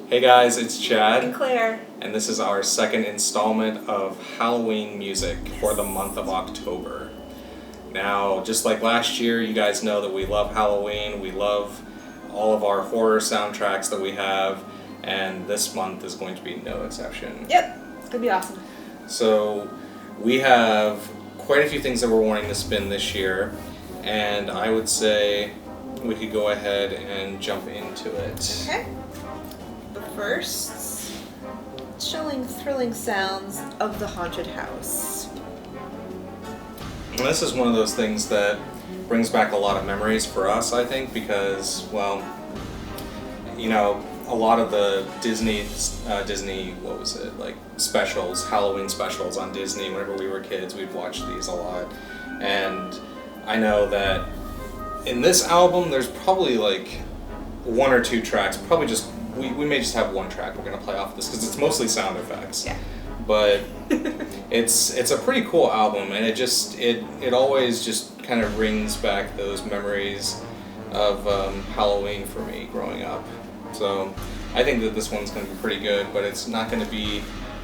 Hey guys, it's Chad. And Claire. And this is our second installment of Halloween music for the month of October. Now, just like last year, you guys know that we love Halloween. We love all of our horror soundtracks that we have. And this month is going to be no exception. Yep, it's gonna be awesome. So, we have quite a few things that we're wanting to spin this year. And I would say we could go ahead and jump into it. Okay. But first, chilling, thrilling sounds of the haunted house. And this is one of those things that brings back a lot of memories for us, I think, because, well, you know, a lot of the Disney, what was it, like specials, Halloween specials on Disney, whenever we were kids, we'd watch these a lot. And I know that in this album, there's probably like one or two tracks, probably just, we may just have one track we're going to play off this, because it's mostly sound effects. Yeah. But it's a pretty cool album, and it always just kind of brings back those memories of Halloween for me growing up. So I think that this one's going to be pretty good, but it's not going to be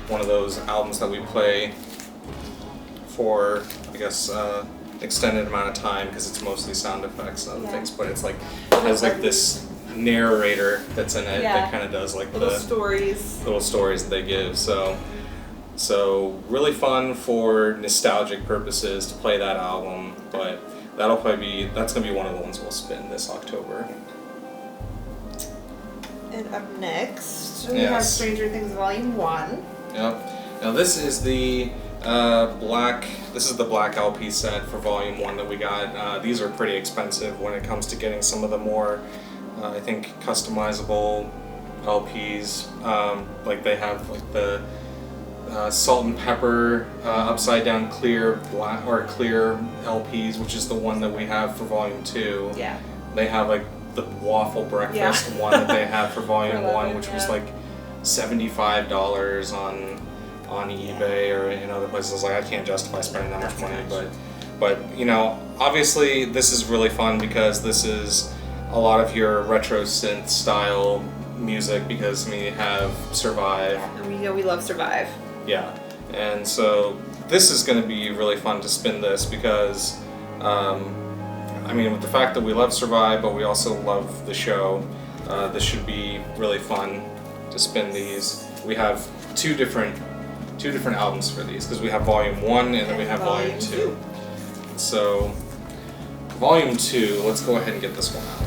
one of those albums that we play for, I guess, extended amount of time, because it's mostly sound effects and other things. But it's like, it has like this narrator that's in it that kind of does like little the stories that they give. So really fun for nostalgic purposes to play that album, but that's gonna be one of the ones we'll spin this October. And up next, we have Stranger Things Volume 1. Yep. Now this is the black LP set for Volume 1 that we got. These are pretty expensive when it comes to getting some of the more, I think, customizable LPs. Like they have like the Salt and Pepper upside down clear LPs, which is the one that we have for Volume 2. Yeah. They have like the waffle breakfast one that they have for Volume 1, which was like $75 on eBay or in other places. Like, I can't justify spending that much money, but you know, obviously this is really fun because this is a lot of your retro synth style music, because I mean, you have Survive. And we know we love Survive. Yeah, and so this is going to be really fun to spin this because, I mean, with the fact that we love Survive, but we also love the show, this should be really fun to spin these. We have two different albums for these, because we have Volume 1 and then we have Volume 2. So, Volume 2, let's go ahead and get this one out.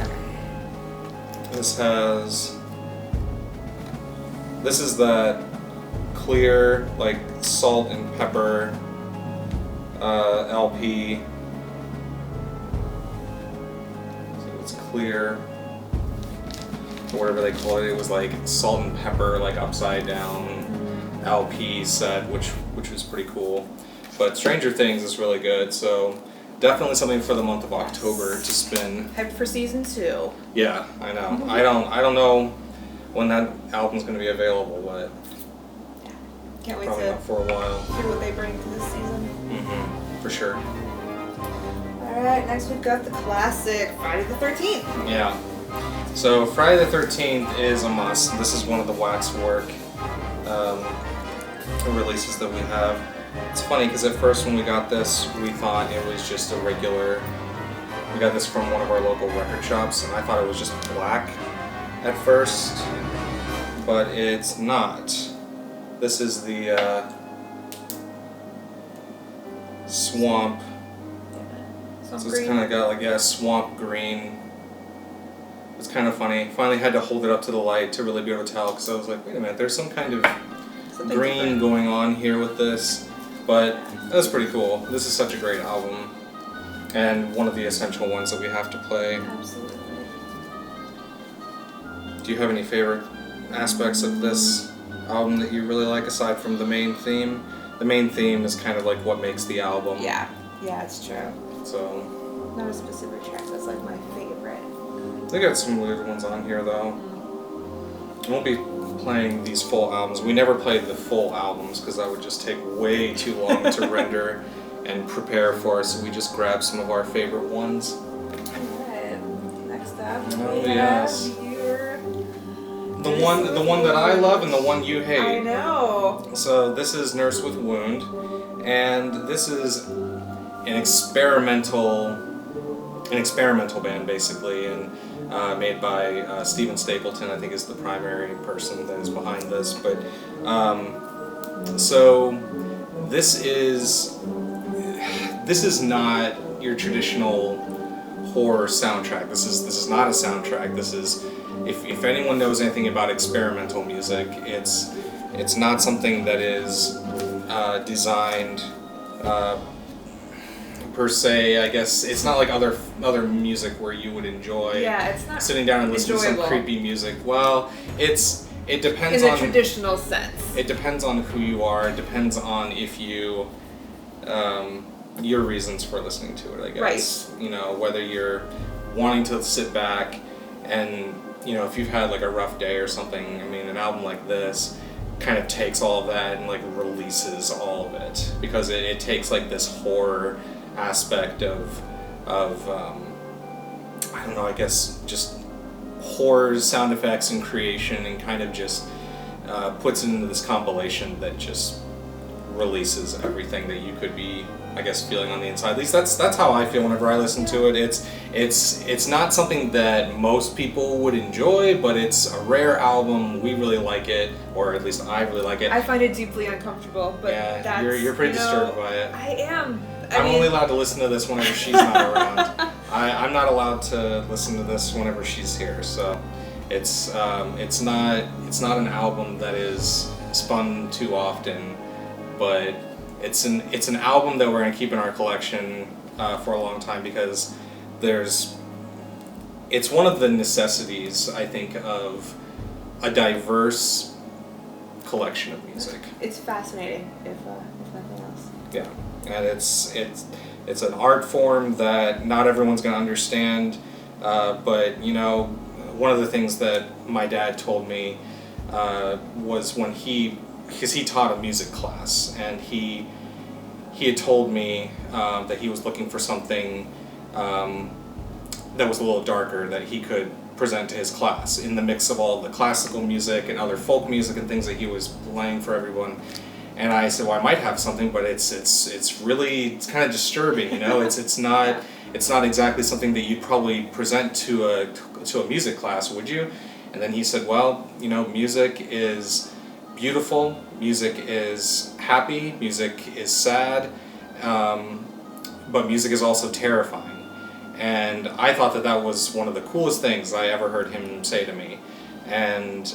This is that clear, like, Salt and Pepper LP. So it's clear, or whatever they call it. It was like Salt and Pepper, like upside down LP set, which was pretty cool. But Stranger Things is really good, so definitely something for the month of October to spin. Hyped for Season 2. Yeah, I know. I don't know when that album's going to be available, but can't wait probably to not for a while. hear what they bring to this season. For sure. Alright, next we've got the classic Friday the 13th. Yeah. So Friday the 13th is a must. This is one of the Waxwork releases that we have. It's funny because at first when we got this, we thought it was just a regular. We got this from one of our local record shops, and I thought it was just black at first, but it's not. This is the swamp. So it's kind of got like swamp green. It's kind of funny. Finally had to hold it up to the light to really be able to tell, because I was like, wait a minute, there's some kind of green going on here with this. But that's pretty cool. This is such a great album, and one of the essential ones that we have to play. Absolutely. Do you have any favorite aspects of this album that you really like, aside from the main theme? The main theme is kind of like what makes the album. Yeah, it's true. So, not a specific track that's like my favorite. They got some weird ones on here though. I won't be playing these full albums. We never played the full albums because that would just take way too long to render and prepare for us, so we just grabbed some of our favorite ones. Alright, next up Oh, we yes. have here The one that I love and the one you hate. I know. So this is Nurse with Wound, and this is an experimental band basically, and made by Stephen Stapleton, I think is the primary person that is behind this. But so this is not your traditional horror soundtrack. This is not a soundtrack. This is, if anyone knows anything about experimental music, it's not something that is designed per se. I guess it's not like other music where you would enjoy It's not sitting down and listening to some creepy music. Well, it depends in on a traditional sense. It depends on who you are. It depends on if you your reasons for listening to it, I guess. Right. You know, whether you're wanting to sit back and, you know, if you've had like a rough day or something. I mean, an album like this kind of takes all of that and like releases all of it, because it takes like this horror aspect of I don't know, I guess just horror sound effects and creation, and kind of just puts it into this compilation that just releases everything that you could be, I guess, feeling on the inside. At least that's how I feel whenever I listen to it. It's not something that most people would enjoy, but it's a rare album. We really like it, or at least I really like it. I find it deeply uncomfortable, but yeah, you're pretty disturbed by it. I am. I'm only allowed to listen to this whenever she's not around. I'm not allowed to listen to this whenever she's here. So it's not an album that is spun too often, but it's an album that we're gonna keep in our collection for a long time, because it's one of the necessities, I think, of a diverse collection of music. It's fascinating, if nothing else. Yeah, and it's an art form that not everyone's gonna understand, but you know, one of the things that my dad told me was when because he taught a music class, and he had told me that he was looking for something that was a little darker that he could present to his class in the mix of all the classical music and other folk music and things that he was playing for everyone. And I said, well, I might have something, but it's kind of disturbing, you know. It's not exactly something that you'd probably present to a music class, would you? And then he said, well, you know, music is beautiful, music is happy, music is sad, but music is also terrifying. And I thought that was one of the coolest things I ever heard him say to me. And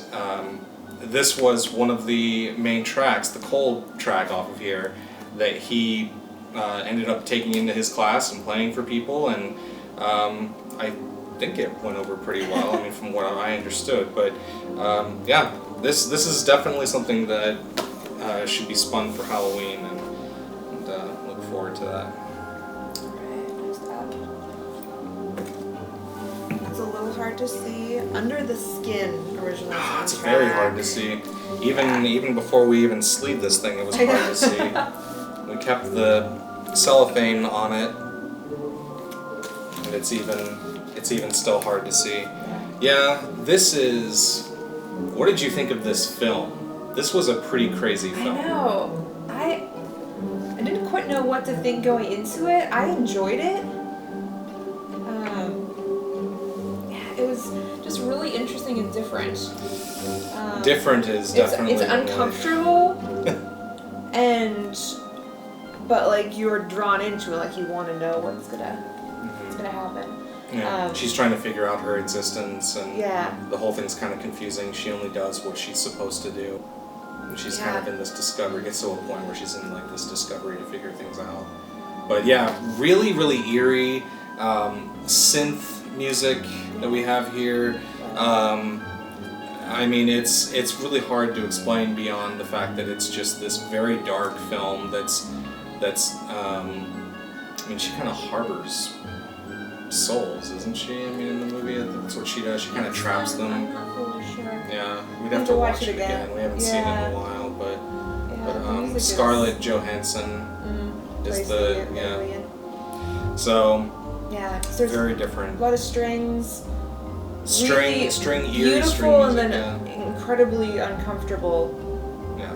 this was one of the main tracks, the Cold track off of here, that he ended up taking into his class and playing for people, and I think it went over pretty well, I mean, from what I understood. But yeah, this is definitely something that should be spun for Halloween, and look forward to that. It's a little hard to see. Under the Skin original soundtrack. It's very hard to see. Even before we even sleeved this thing, it was hard to see. We kept the cellophane on it, and it's even still hard to see. Yeah, this is. What did you think of this film? This was a pretty crazy film. I know. I didn't quite know what to think going into it. I enjoyed it. It was just really interesting and different. Different is definitely. It's uncomfortable, but like you're drawn into it, like you want to know what's gonna happen. Yeah, she's trying to figure out her existence, and yeah. The whole thing's kind of confusing. She only does what she's supposed to do. And she's kind of in this discovery, gets to a point where she's in like this discovery to figure things out. But yeah, really, really eerie synth music that we have here. I mean, it's really hard to explain beyond the fact that it's just this very dark film that's I mean, she kind of harbors souls, isn't she? I mean, in the movie, that's what she does. She kind of traps them. I'm not really sure. Yeah, we'd have to watch it again. We haven't seen it in a while, but Scarlett Johansson is the So yeah, there's very different. A lot of strings. String, eerie beautiful, string music, and then incredibly uncomfortable, Yeah.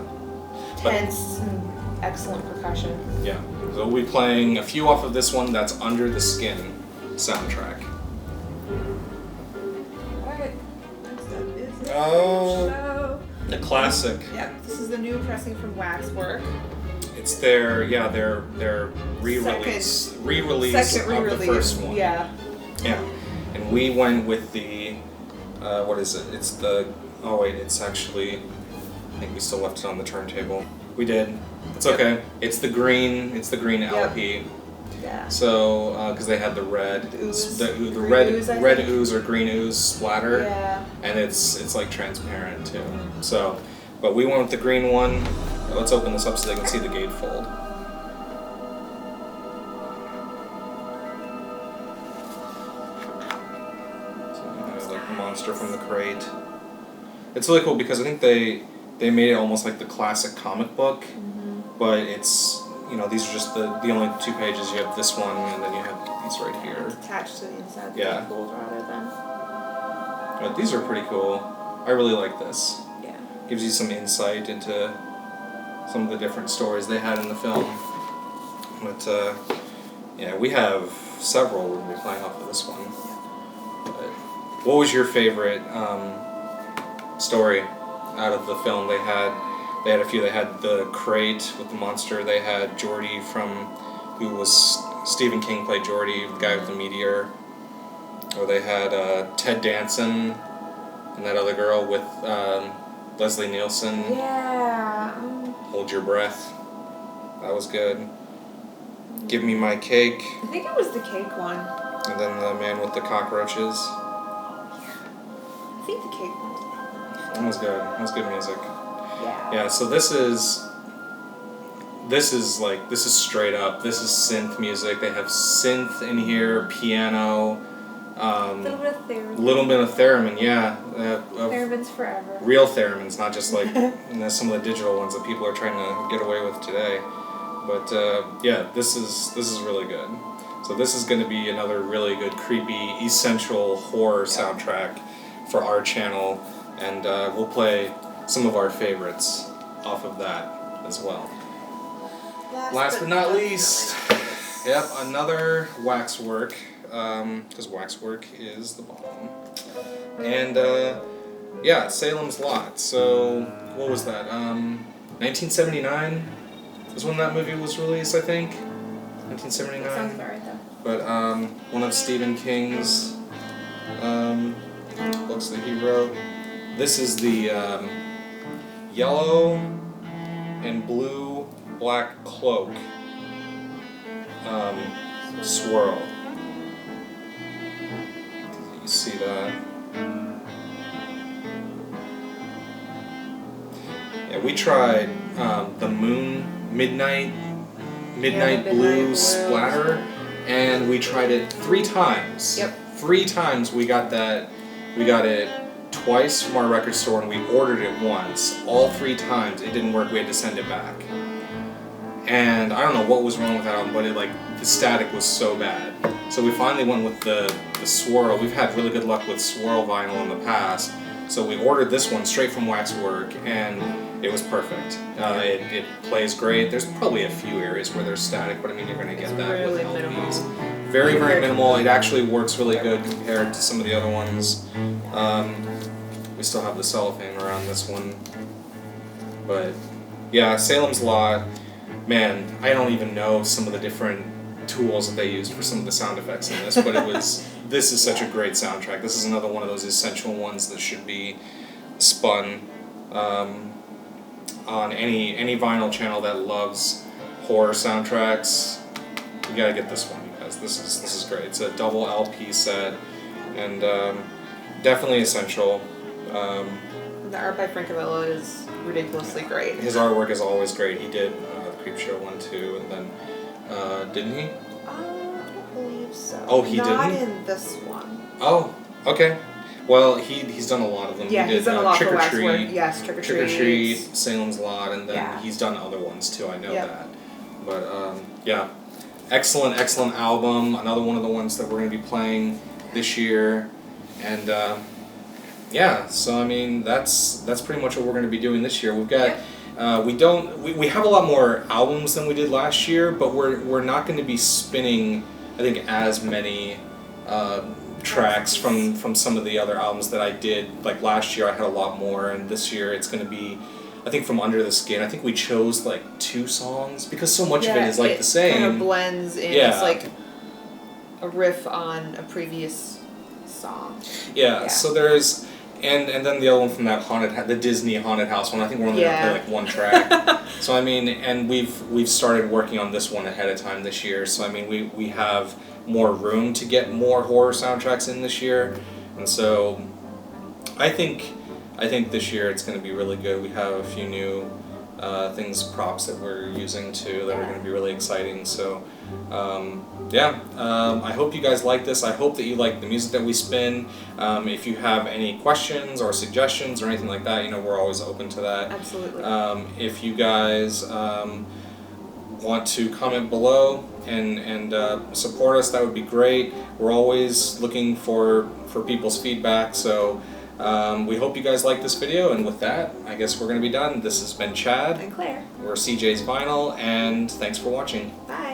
tense, and excellent percussion. Yeah. So we'll be playing a few off of this one. That's Under the Skin soundtrack. Alright, next up is the Oh. show. The classic. Yep, this is the new pressing from Waxwork. It's their re-release Second of re-release. the first one. Yeah. Yeah. And we went with the what is it? It's the it's actually I think we still left it on the turntable. We did. It's okay. It's the green LP. Yeah. So because they had the red Ooze. the Green red ooze, I red think. ooze or green ooze splatter. Yeah. And it's like transparent too. So, but we went with the green one. Let's open this up so they can see the gatefold. So you have like the monster from the crate. It's really cool because I think they made it almost like the classic comic book, but it's these are just the only 2 pages. You have this one and then you have these right here. Attached to the inside of the Yeah. fold rather than. But these are pretty cool. I really like this. Yeah. Gives you some insight into some of the different stories they had in the film. But yeah, we have several we're going to be playing off of this one. But what was your favorite story out of the film? They had a few. They had the crate with the monster. They had Geordie who was Stephen King played Geordie, the guy with the meteor. Or they had Ted Danson and that other girl with Leslie Nielsen. Yeah. Hold Your Breath. That was good. Give Me My Cake. I think it was the cake one. And then The Man with the Cockroaches. I think the cake one. That was good. That was good music. Yeah. Yeah, so this is straight up. This is synth music. They have synth in here, piano, A little bit of theremin. little bit of theremin, yeah. Theremin's forever. Real theremins, not just like some of the digital ones that people are trying to get away with today. But yeah, this is really good. So this is going to be another really good, creepy, essential horror soundtrack for our channel, and we'll play some of our favorites off of that as well. Last but not least, yep, another Waxwork, because Waxwork is the bomb. And yeah, Salem's Lot. So what was that? 1979 is when that movie was released, I think. 1979. That sounds about right though. But one of Stephen King's books that he wrote. This is the yellow and blue black cloak swirl. You see that? Yeah, we tried the Midnight Blue splatter, and we tried it 3 times. Yep. 3 times we got that. We got it twice from our record store, and we ordered it once. All 3 times it didn't work. We had to send it back. And I don't know what was wrong with that album, but the static was so bad. So we finally went with the swirl. We've had really good luck with swirl vinyl in the past. So we ordered this one straight from Waxwork, and it was perfect. It plays great. There's probably a few areas where there's static, but I mean, you're going to get that really with LPs. minimal. Very, very minimal. It actually works really good compared to some of the other ones. We still have the cellophane around this one. But yeah, Salem's Lot, man, I don't even know some of the different tools that they used for some of the sound effects in this, but this is such a great soundtrack. This is another one of those essential ones that should be spun on any vinyl channel that loves horror soundtracks. You gotta get this one because this is great. It's a double LP set, and definitely essential. The art by Francavilla is ridiculously great. His artwork is always great. He did the Creepshow 1, 2, and then didn't he? I don't believe so. Oh, he Not didn't? in this one. Oh, okay. Well, he's done a lot of them. Yeah, he did he's done a lot Trick for or Waxwork. Treat, Yes, Trick or Trick or Treat. Treat, Salem's Lot, and then Yeah. he's done other ones too. I know Yep. that. But yeah, excellent album. Another one of the ones that we're going to be playing this year, and yeah, so I mean that's pretty much what we're going to be doing this year. We've got Yep. we have a lot more albums than we did last year, but we're not going to be spinning, I think, as many tracks from some of the other albums that I did. Like last year I had a lot more, and this year it's going to be, I think, from Under the Skin. I think we chose like 2 songs because so much of it is like the same. Kind of blends in. Yeah. It's like a riff on a previous song. Yeah, so there's and then the other one from that the Disney haunted house one. I think we're only gonna play like 1 track. So I mean, and we've started working on this one ahead of time this year. So I mean, we have more room to get more horror soundtracks in this year, and so I think this year it's going to be really good. We have a few new props that we're using too that are going to be really exciting. So I hope you guys like this. I hope that you like the music that we spin. If you have any questions or suggestions or anything like that, we're always open to that. Absolutely. If you guys want to comment below and support us, that would be great. We're always looking for people's feedback, so we hope you guys like this video, and with that, I guess we're going to be done. This has been Chad. And Claire. We're CJ's Vinyl, and thanks for watching. Bye.